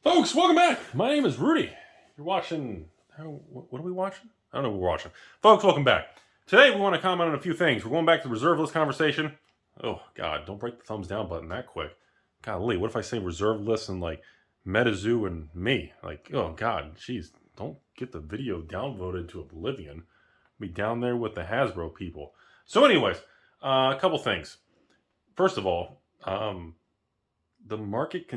Folks, welcome back. My name is Rudy. You're watching. What are we watching? I don't know what we're watching. Folks, welcome back. Today we want to comment on a few things. We're going back to the reserve list conversation. Oh, God, don't break the thumbs down button that quick. Golly, what if I say reserve list and like MetaZoo and me? Like, oh, God, jeez, don't get the video downvoted to oblivion. Be down there with the Hasbro people. So, anyways, a couple things. First of all, the market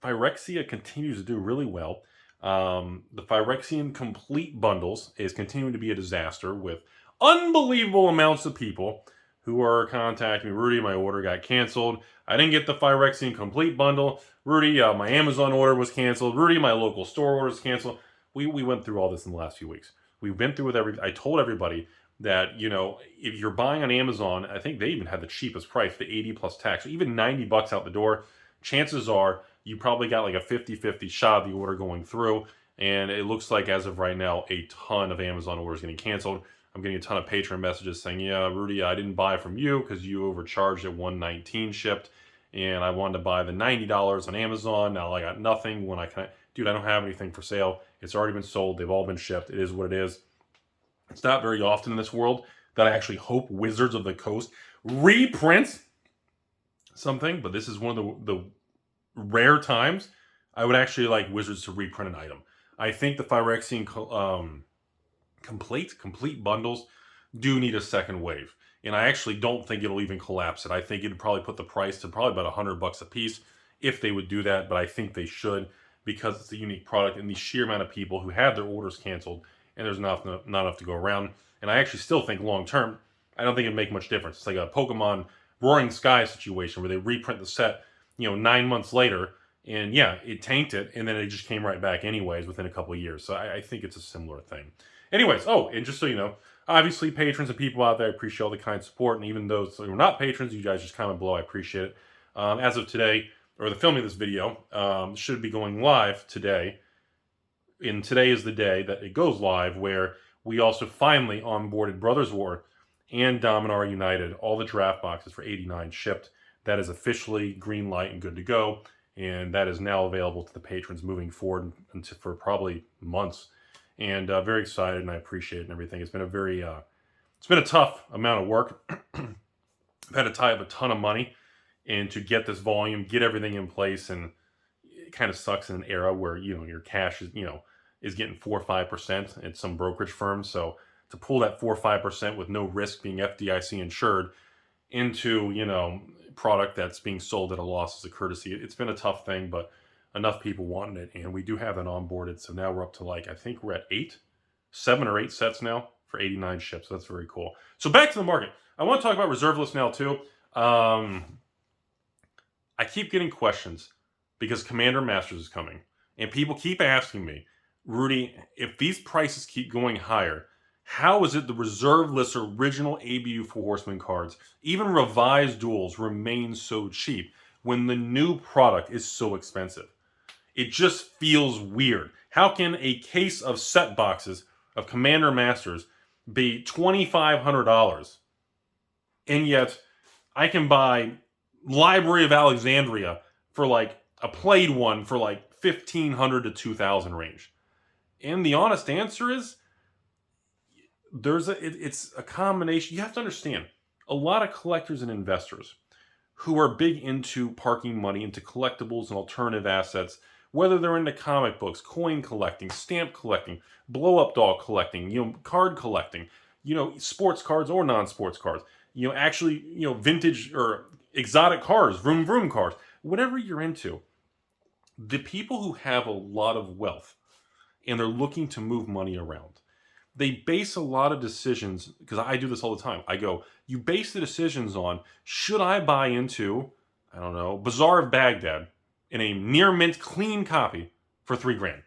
Phyrexia continues to do really well. The Phyrexian complete bundles is continuing to be a disaster with unbelievable amounts of people who are contacting me. Rudy, my order got canceled. I didn't get the Phyrexian complete bundle. Rudy, my Amazon order was canceled. Rudy, my local store order was canceled. We went through all this in the last few weeks. We've been through with I told everybody that, if you're buying on Amazon, I think they even had the cheapest price, the 80 plus tax, even $90 out the door. Chances are you probably got like a 50-50 shot of the order going through. And it looks like as of right now, a ton of Amazon orders getting canceled. I'm getting a ton of Patreon messages saying, yeah, Rudy, I didn't buy from you because you overcharged at $119 shipped. And I wanted to buy the $90 on Amazon. Now I got nothing when I can. Dude, I don't have anything for sale. It's already been sold. They've all been shipped. It is what it is. It's not very often in this world that I actually hope Wizards of the Coast reprints something, but this is one of the rare times I would actually like Wizards to reprint an item. I think the Phyrexian complete bundles do need a second wave, and I actually don't think it'll even collapse it. I think it'd probably put the price to probably about $100 a piece if they would do that, but I think they should because it's a unique product and the sheer amount of people who had their orders canceled and there's not enough to go around. And I actually still think long term, I don't think it'd make much difference. It's like a Pokemon Roaring Sky situation where they reprint the set, 9 months later, and yeah, it tanked it, and then it just came right back anyways within a couple of years. So I think it's a similar thing. Anyways, and just so you know, obviously patrons and people out there, I appreciate all the kind support, and even those who are not patrons, you guys just comment below, I appreciate it. As of today, or the filming of this video, should be going live today. And today is the day that it goes live, where we also finally onboarded Brothers War and Dominar United, all the draft boxes for 89 shipped. That is officially green light and good to go, and that is now available to the patrons moving forward for probably months. And very excited, and I appreciate it and everything. It's been it's been a tough amount of work. I've had to tie up a ton of money and to get this volume, get everything in place, and it kind of sucks in an era where your cash is getting 4 or 5% at some brokerage firms. So to pull that 4 or 5% with no risk being FDIC insured into product that's being sold at a loss as a courtesy, it's been a tough thing, but enough people wanting it, and we do have it onboarded. So now we're up to I think we're at 7 or 8 sets now for 89 ships. So that's very cool. So back to the market. I want to talk about reserve list now too. I keep getting questions because Commander Masters is coming, and people keep asking me, Rudy, if these prices keep going higher, how is it the reserve list original ABU for Horseman cards, even revised duels, remain so cheap when the new product is so expensive? It just feels weird. How can a case of set boxes of Commander Masters be $2,500, and yet I can buy Library of Alexandria for a played one for $1,500 to $2,000 range? And the honest answer is it's a combination. You have to understand, a lot of collectors and investors who are big into parking money into collectibles and alternative assets, whether they're into comic books, coin collecting, stamp collecting, blow-up doll collecting, card collecting, sports cards or non-sports cards, vintage or exotic cars, vroom vroom cars, whatever you're into, the people who have a lot of wealth and they're looking to move money around, they base a lot of decisions, because I do this all the time. I go, you base the decisions on, should I buy into, I don't know, Bazaar of Baghdad in a near mint clean copy for $3,000?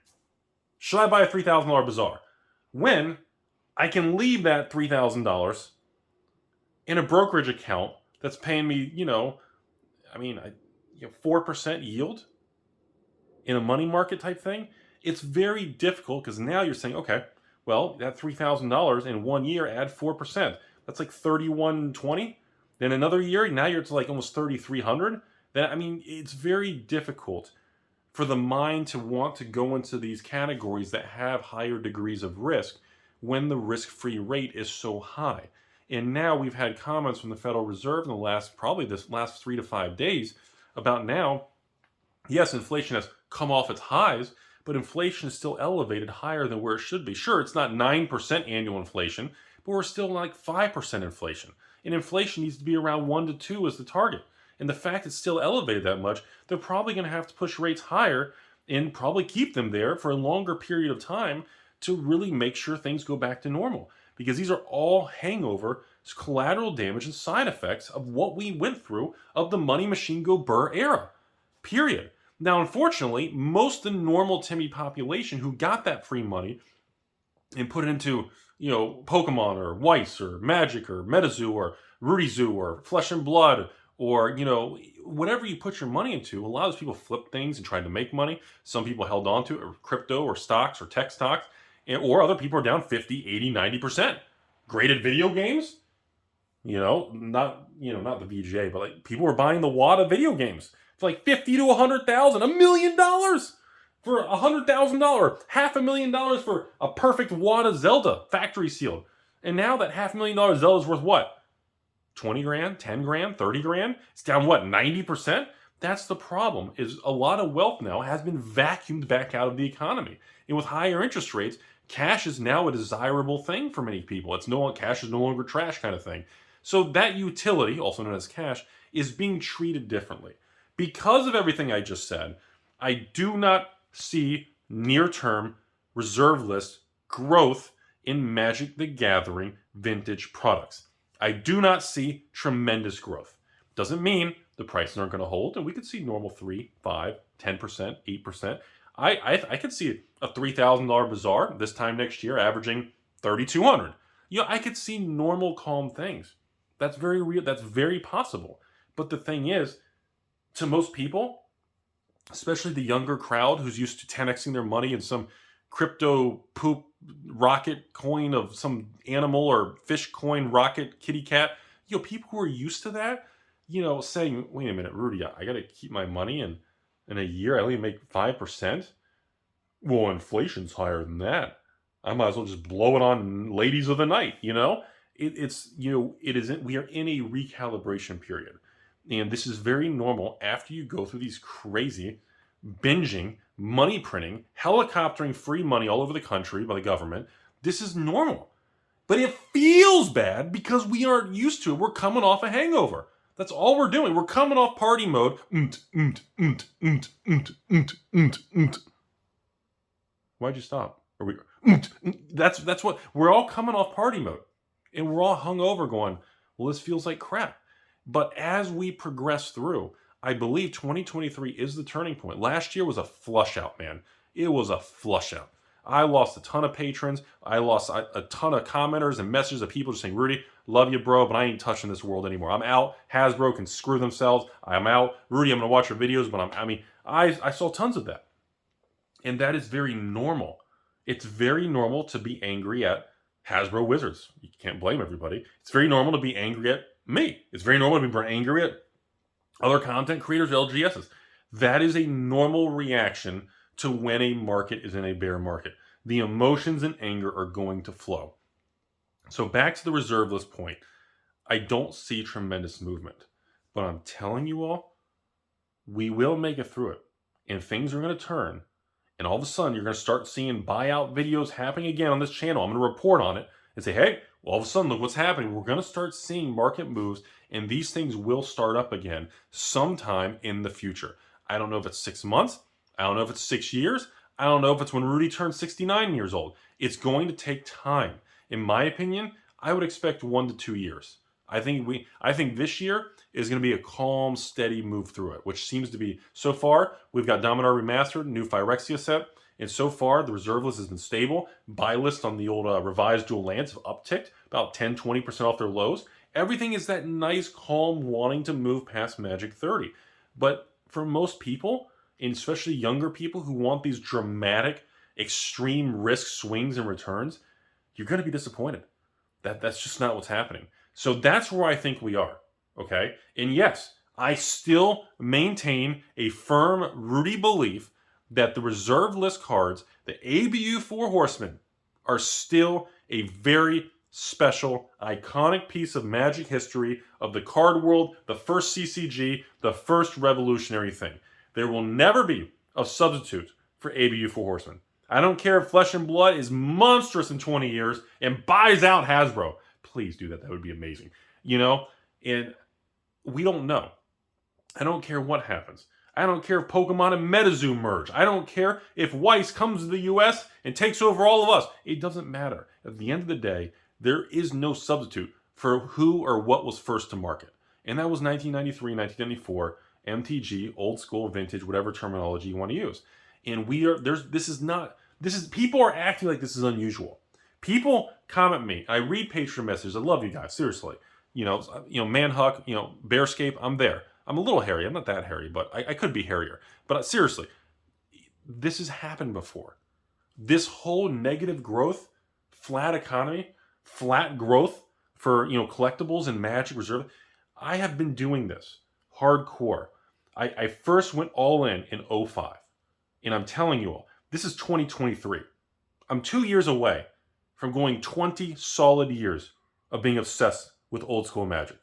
Should I buy a $3,000 Bazaar when I can leave that $3,000 in a brokerage account that's paying me, 4% yield in a money market type thing? It's very difficult because now you're saying, okay, well, that $3,000 in 1 year, add 4%. That's like $3,120. Then another year, now you're to almost $3,300. Then it's very difficult for the mind to want to go into these categories that have higher degrees of risk when the risk-free rate is so high. And now we've had comments from the Federal Reserve in the last 3 to 5 days about now, yes, inflation has come off its highs, but inflation is still elevated higher than where it should be. Sure, it's not 9% annual inflation, but we're still like 5% inflation. And inflation needs to be around 1 to 2 as the target. And the fact it's still elevated that much, they're probably going to have to push rates higher and probably keep them there for a longer period of time to really make sure things go back to normal. Because these are all hangover, collateral damage, and side effects of what we went through of the money machine go burr era. Period. Now, unfortunately, most of the normal Timmy population who got that free money and put it into, Pokemon or Weiss or Magic or MetaZoo or Rudy Zoo or Flesh and Blood or, whatever you put your money into, a lot of those people flipped things and tried to make money. Some people held on to it, or crypto or stocks or tech stocks, or other people are down 50, 80, 90%. Graded video games, not the VGA, but like people were buying the wad of video games for like 50 to 100,000, $1 million for $100,000, $500,000 for a perfect wad of Zelda factory sealed. And now that $500,000 Zelda is worth what? 20 grand, 10 grand, 30 grand? It's down what, 90%? That's the problem, is a lot of wealth now has been vacuumed back out of the economy. And with higher interest rates, cash is now a desirable thing for many people. Cash is no longer trash kind of thing. So that utility, also known as cash, is being treated differently. Because of everything I just said, I do not see near-term reserve list growth in Magic the Gathering vintage products. I do not see tremendous growth. Doesn't mean the prices aren't going to hold, and we could see normal 3, 5, 10%, 8%. I could see a $3,000 bazaar this time next year averaging $3,200. I could see normal, calm things. That's very real. That's very possible. But the thing is, to most people, especially the younger crowd who's used to 10xing their money in some crypto poop rocket coin of some animal or fish coin rocket kitty cat, people who are used to that, saying, wait a minute, Rudy, I got to keep my money and in a year I only make 5%. Well, inflation's higher than that. I might as well just blow it on ladies of the night, we are in a recalibration period. And this is very normal after you go through these crazy binging, money printing, helicoptering free money all over the country by the government. This is normal. But it feels bad because we aren't used to it. We're coming off a hangover. That's all we're doing. We're coming off party mode. Why'd you stop? That's what we're all coming off party mode, and we're all hungover, going, well, this feels like crap. But as we progress through, I believe 2023 is the turning point. Last year was a flush out, man. It was a flush out. I lost a ton of patrons. I lost a ton of commenters and messages of people just saying, Rudy, love you, bro, but I ain't touching this world anymore. I'm out. Hasbro can screw themselves. I'm out. Rudy, I'm going to watch your videos, but I saw tons of that. And that is very normal. It's very normal to be angry at Hasbro Wizards. You can't blame everybody. It's very normal to be angry at me. It's very normal to be angry at other content creators, LGSs. That is a normal reaction to when a market is in a bear market. The emotions and anger are going to flow. So back to the reserve list point. I don't see tremendous movement. But I'm telling you all, we will make it through it. And things are going to turn. And all of a sudden, you're going to start seeing buyout videos happening again on this channel. I'm going to report on it and say, hey, well, all of a sudden, look what's happening. We're going to start seeing market moves, and these things will start up again sometime in the future. I don't know if it's 6 months. I don't know if it's 6 years. I don't know if it's when Rudy turns 69 years old. It's going to take time. In my opinion, I would expect 1 to 2 years. I think this year is going to be a calm, steady move through it, which seems to be, so far, we've got Dominar Remastered, new Phyrexian set, and so far, the reserve list has been stable. Buy list on the old revised dual lands have upticked about 10-20% off their lows. Everything is that nice, calm, wanting to move past Magic 30. But for most people, and especially younger people who want these dramatic, extreme risk swings and returns, you're going to be disappointed. That's just not what's happening. So that's where I think we are, okay? And yes, I still maintain a firm Rudy belief that the reserve list cards, the ABU Four Horsemen, are still a very special, iconic piece of Magic history of the card world, the first CCG, the first revolutionary thing. There will never be a substitute for ABU Four Horsemen. I don't care if Flesh and Blood is monstrous in 20 years and buys out Hasbro. Please do that. That would be amazing. And we don't know. I don't care what happens. I don't care if Pokemon and MetaZoo merge. I don't care if Weiss comes to the US and takes over all of us. It doesn't matter. At the end of the day, there is no substitute for who or what was first to market. And that was 1993, 1994, MTG, old school, vintage, whatever terminology you want to use. And people are acting like this is unusual. People comment me. I read Patreon messages. I love you guys, seriously. Manhuck, Bearscape, I'm there. I'm a little hairy. I'm not that hairy, but I could be hairier. But seriously, this has happened before. This whole negative growth, flat economy, flat growth for collectibles and Magic Reserve. I have been doing this hardcore. I first went all in 05. And I'm telling you all, this is 2023. I'm 2 years away from going 20 solid years of being obsessed with old school Magic.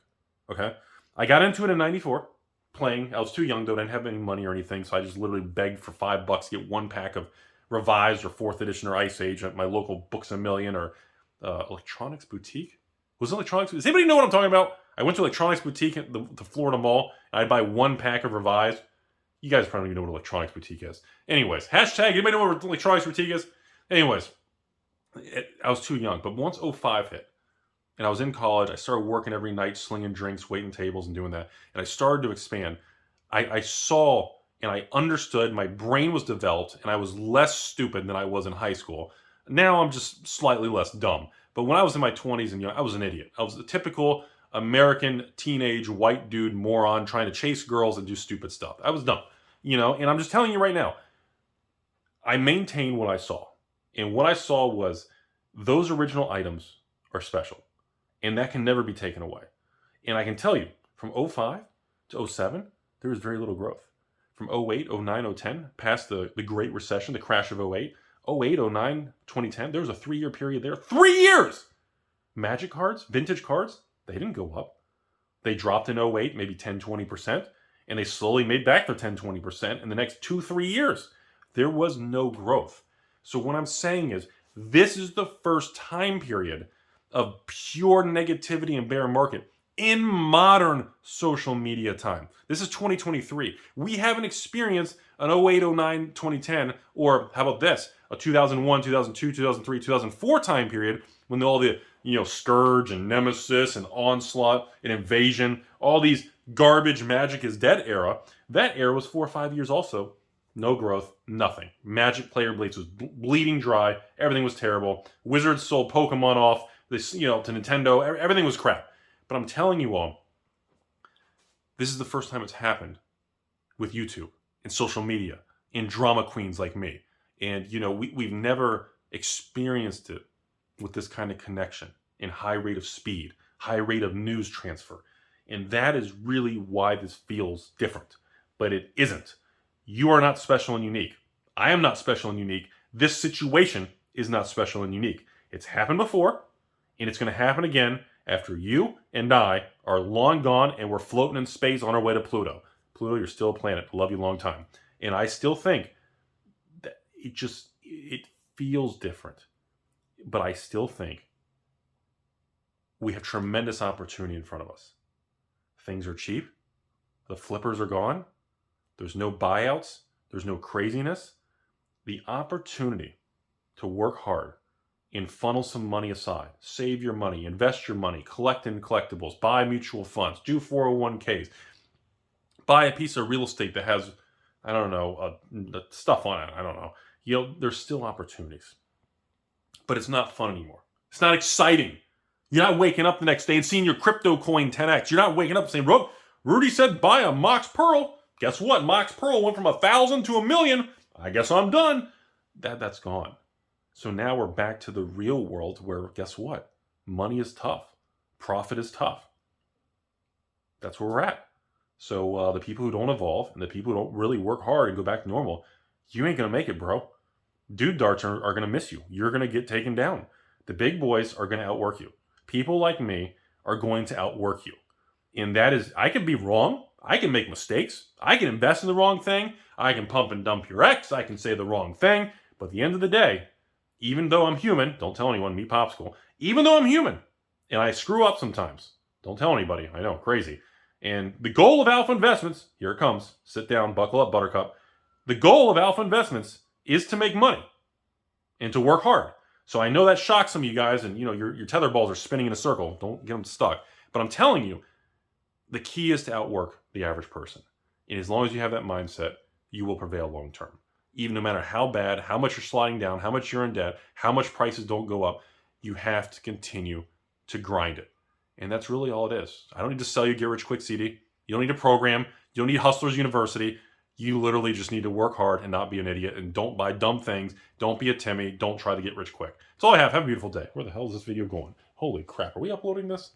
Okay? I got into it in 94. Playing. I was too young, though. I didn't have any money or anything, so I just literally begged for $5 to get one pack of Revised or 4th Edition or Ice Age at my local Books A Million or Electronics Boutique. Was it Electronics? Does anybody know what I'm talking about? I went to Electronics Boutique at the Florida Mall, and I'd buy one pack of Revised. You guys probably don't even know what Electronics Boutique is. Anyways, hashtag, anybody know what Electronics Boutique is? Anyways, I was too young, but once 05 hit, and I was in college, I started working every night, slinging drinks, waiting tables, and doing that. And I started to expand. I saw and I understood, my brain was developed, and I was less stupid than I was in high school. Now I'm just slightly less dumb. But when I was in my 20s and young, I was an idiot. I was a typical American teenage white dude moron trying to chase girls and do stupid stuff. I was dumb. And I'm just telling you right now, I maintained what I saw. And what I saw was those original items are special. And that can never be taken away. And I can tell you, from 05 to 07, there was very little growth. From 08, 09, 010, past the Great Recession, the crash of 08, 08, 09, 2010, there was a 3-year period there. 3 years! Magic cards, vintage cards, they didn't go up. They dropped in 08, maybe 10, 20%, and they slowly made back their 10, 20% in the next 2-3 years. There was no growth. So what I'm saying is, this is the first time period of pure negativity and bear market in modern social media time. This is 2023. We haven't experienced an 08, 09, 2010, or how about this, a 2001, 2002, 2003, 2004 time period when all the, Scourge and Nemesis and Onslaught and Invasion, all these garbage Magic is Dead era. That era was 4 or 5 years also. No growth, nothing. Magic player base was bleeding dry. Everything was terrible. Wizards sold Pokemon off to Nintendo. Everything was crap. But I'm telling you all, this is the first time it's happened with YouTube and social media and drama queens like me. And, we've never experienced it with this kind of connection and high rate of speed, high rate of news transfer. And that is really why this feels different. But it isn't. You are not special and unique. I am not special and unique. This situation is not special and unique. It's happened before, and it's going to happen again after you and I are long gone and we're floating in space on our way to Pluto. Pluto, you're still a planet. Love you a long time. And I still think that it feels different. But I still think we have tremendous opportunity in front of us. Things are cheap. The flippers are gone. There's no buyouts. There's no craziness. The opportunity to work hard and funnel some money aside, save your money, invest your money, collect in collectibles, buy mutual funds, do 401ks, buy a piece of real estate that has, stuff on it. I don't know. There's still opportunities. But it's not fun anymore. It's not exciting. You're not waking up the next day and seeing your crypto coin 10x. You're not waking up and saying, Rudy said buy a Mox Pearl. Guess what? Mox Pearl went from 1,000 to 1,000,000. I guess I'm done. That's gone. So now we're back to the real world where, guess what? Money is tough. Profit is tough. That's where we're at. So the people who don't evolve and the people who don't really work hard and go back to normal, you ain't going to make it, bro. Dude darts are going to miss you. You're going to get taken down. The big boys are going to outwork you. People like me are going to outwork you. And that is, I can be wrong. I can make mistakes. I can invest in the wrong thing. I can pump and dump your ex. I can say the wrong thing. But at the end of the day, even though I'm human, don't tell anyone, me Popsicle, even though I'm human, and I screw up sometimes, don't tell anybody. I know, crazy. And the goal of Alpha Investments, here it comes. Sit down, buckle up, Buttercup. The goal of Alpha Investments is to make money and to work hard. So I know that shocks some of you guys, and your tether balls are spinning in a circle. Don't get them stuck. But I'm telling you, the key is to outwork the average person. And as long as you have that mindset, you will prevail long term. Even no matter how bad, how much you're sliding down, how much you're in debt, how much prices don't go up, you have to continue to grind it. And that's really all it is. I don't need to sell you Get Rich Quick CD. You don't need a program. You don't need Hustlers University. You literally just need to work hard and not be an idiot, and don't buy dumb things. Don't be a Timmy. Don't try to get rich quick. That's all I have. Have a beautiful day. Where the hell is this video going? Holy crap. Are we uploading this?